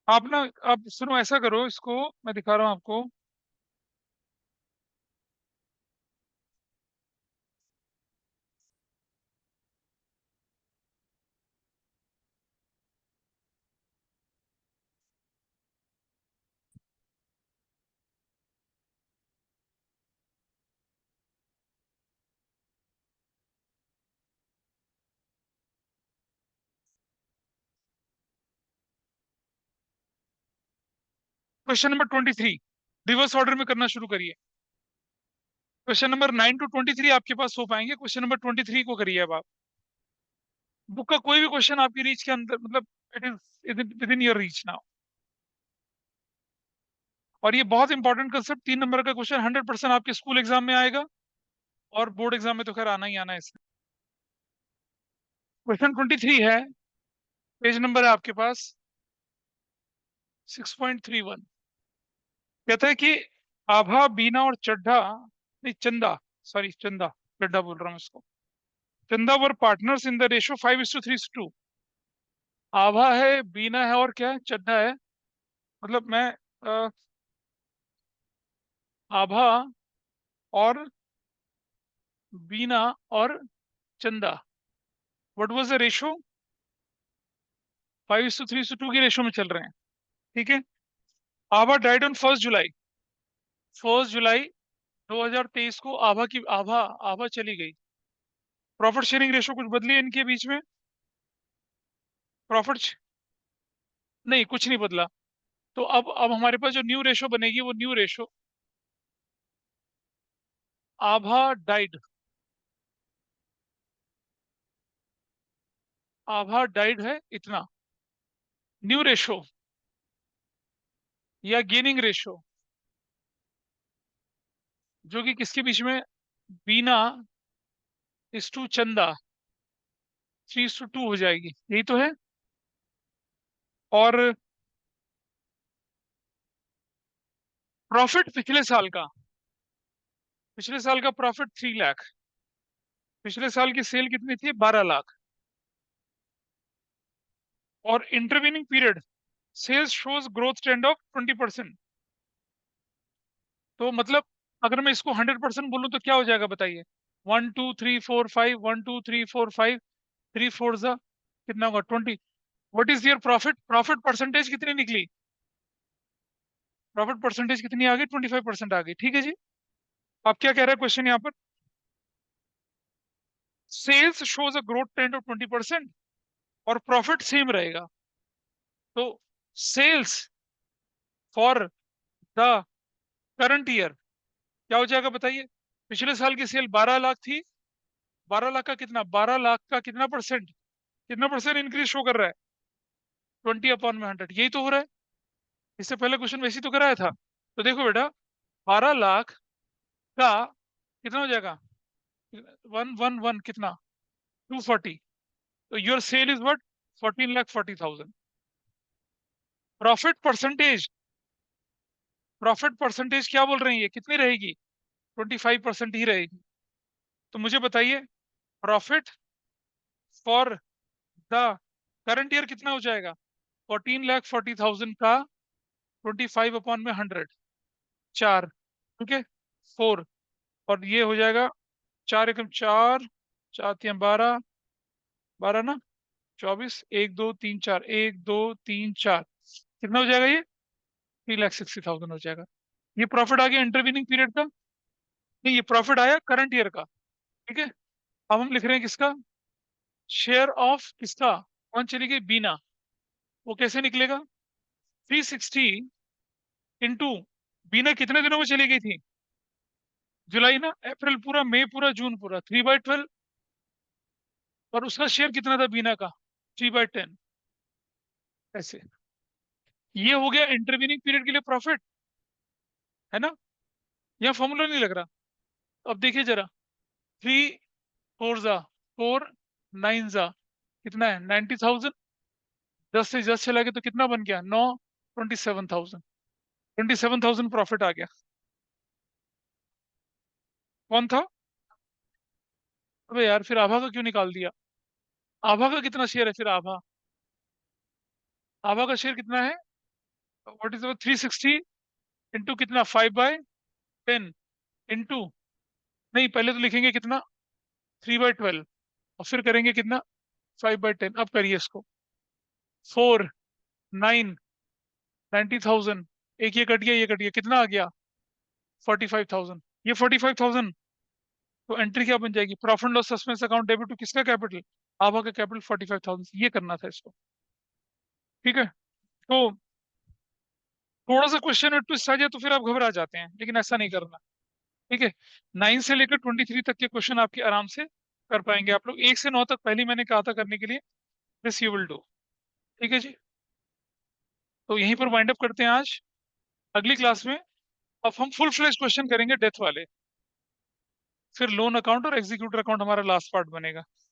आप ना, आप सुनो, ऐसा करो, इसको मैं दिखा रहा हूँ आपको। क्वेश्चन नंबर 23 रिवर्स ऑर्डर में करना शुरू करिए। क्वेश्चन नंबर 9 to 23 आपके पास हो पाएंगे, क्वेश्चन नंबर 23 को करिए अब आप। बुक का कोई भी क्वेश्चन आपकी रीच के अंदर, मतलब it is with in your reach now. और ये बहुत इंपॉर्टेंट कंसेप्ट, 3 नंबर का क्वेश्चन 100% आपके स्कूल एग्जाम में आएगा, और बोर्ड एग्जाम में तो खैर आना ही आना है इसमें। क्वेश्चन 23 है, पेज नंबर है आपके पास 6.31। कहता है कि आभा, बीना और चड्ढा, नहीं चंदा, सॉरी चंदा, चड्ढा बोल रहा हूँ इसको। चंदा वर पार्टनर्स इन द रेशो 5:3:2। आभा है, बीना है, और क्या है, चड्ढा है। मतलब मैं अ, आभा और बीना और चंदा, व्हाट वाज द रेशो? 5:3:2 की रेशो में चल रहे हैं, ठीक है। आभा डाइड ऑन 1 जुलाई। 1 जुलाई 2023 को आभा आभा चली गई। प्रॉफिट शेयरिंग रेशो कुछ बदली है इनके बीच में? प्रॉफिट, नहीं कुछ नहीं बदला। तो अब हमारे पास जो न्यू रेशो बनेगी, वो न्यू रेशो, आभा डाइड, आभा डाइड है इतना, न्यू रेशो या गेनिंग रेशो, जो कि किसके बीच में, बीना इस टू चंदा 3:2 हो जाएगी, यही तो है। और प्रॉफिट पिछले साल का प्रॉफिट 3 लाख। पिछले साल की सेल कितनी थी, 12 लाख। और intervening period sales shows growth trend of 20%। तो मतलब अगर मैं इसको 100% बोलूं तो क्या हो जाएगा बताइए? 1 2 3 4 5, 1 2 3 4 5, 3 4 जा कितना होगा, 20। What is your profit? Profit percentage कितनी निकली? प्रॉफिट परसेंटेज कितनी आ गई? 25% आ गई, ठीक है जी। आप क्या कह रहे हैं क्वेश्चन यहाँ पर? Sales shows a growth 10 to 20% और प्रॉफिट सेम रहेगा। तो sales for the current year क्या हो जाएगा बताइए? पिछले साल की सेल 12 लाख थी, 12 लाख का कितना, 12 लाख का कितना परसेंट, कितना परसेंट इंक्रीज शो कर रहा है? 20/100, यही तो हो रहा है। इससे पहले क्वेश्चन वैसे ही तो कराया था। तो देखो बेटा, 12 लाख का कितना हो जाएगा, 111 कितना, 240। तो your sale is what, 14,40,000। Profit percentage, profit percentage क्या बोल रही है, कितनी रहेगी? 25% ही रहेगी। तो मुझे बताइए, profit for the current year कितना हो जाएगा? 14,40,000 का 25/100, 4, ठीक है, 4। और ये हो जाएगा 4 एकम 4, 4 12, 12 ना, 24, 1 2 3 4, 1 2 3 4, कितना हो जाएगा ये? 3,60,000 हो जाएगा। ये प्रॉफिट आ गया इंटरवीनिंग पीरियड का। नहीं, ये प्रॉफिट आया करंट ईयर का, ठीक है। अब हम लिख रहे हैं किसका, शेयर ऑफ किसका, कौन चली गई, बीना। वो कैसे निकलेगा? 360 इंटू, बीना कितने दिनों में चली गई थी? जुलाई ना, अप्रैल पूरा, मई पूरा, जून पूरा, 3/12। और उसका शेयर कितना था बीना का? 3/10। ऐसे ये हो गया इंटरवीनिंग पीरियड के लिए प्रॉफिट, है ना? यह फॉर्मूला नहीं लग रहा। अब देखिए जरा, 3 4 9 कितना है, 90,000। 10 से 10 चला गया तो कितना बन गया, 9, 27,000। 27,000 प्रॉफिट आ गया। कौन था? अबे यार, फिर आभा का क्यों निकाल दिया? आभा का कितना शेयर है फिर, आभा, आभा का शेयर कितना है? व्हाट इज 360 इंटू कितना, 5/10 इंटू, नहीं पहले तो लिखेंगे कितना, 3/12, और फिर करेंगे कितना, 5/10। अब करिए इसको, 4 9 90,000, एक ये कट गया, ये कट गया, कितना आ गया, 45,000। ये 45,000, तो एंट्री क्या बन जाएगी, profit loss suspense account debit to किसका कैपिटल, आभा का कैपिटल 45,000। ये करना था इसको, ठीक है। तो थोड़ा सा क्वेश्चन में ट्विस्ट आ जाए तो फिर आप घबरा जाते हैं, लेकिन ऐसा नहीं करना, ठीक है। 9 से लेकर 23 तक के क्वेश्चन आपके आराम से कर पाएंगे आप लोग। 1 से 9 तक पहले मैंने कहा था करने के लिए, दिस यू विल डू, ठीक है जी। तो यहीं पर वाइंड अप करते हैं आज। अगली क्लास में अब हम फुल फ्लेज क्वेश्चन करेंगे डेथ वाले, फिर लोन अकाउंट और एग्जीक्यूटर अकाउंट हमारा लास्ट पार्ट बनेगा।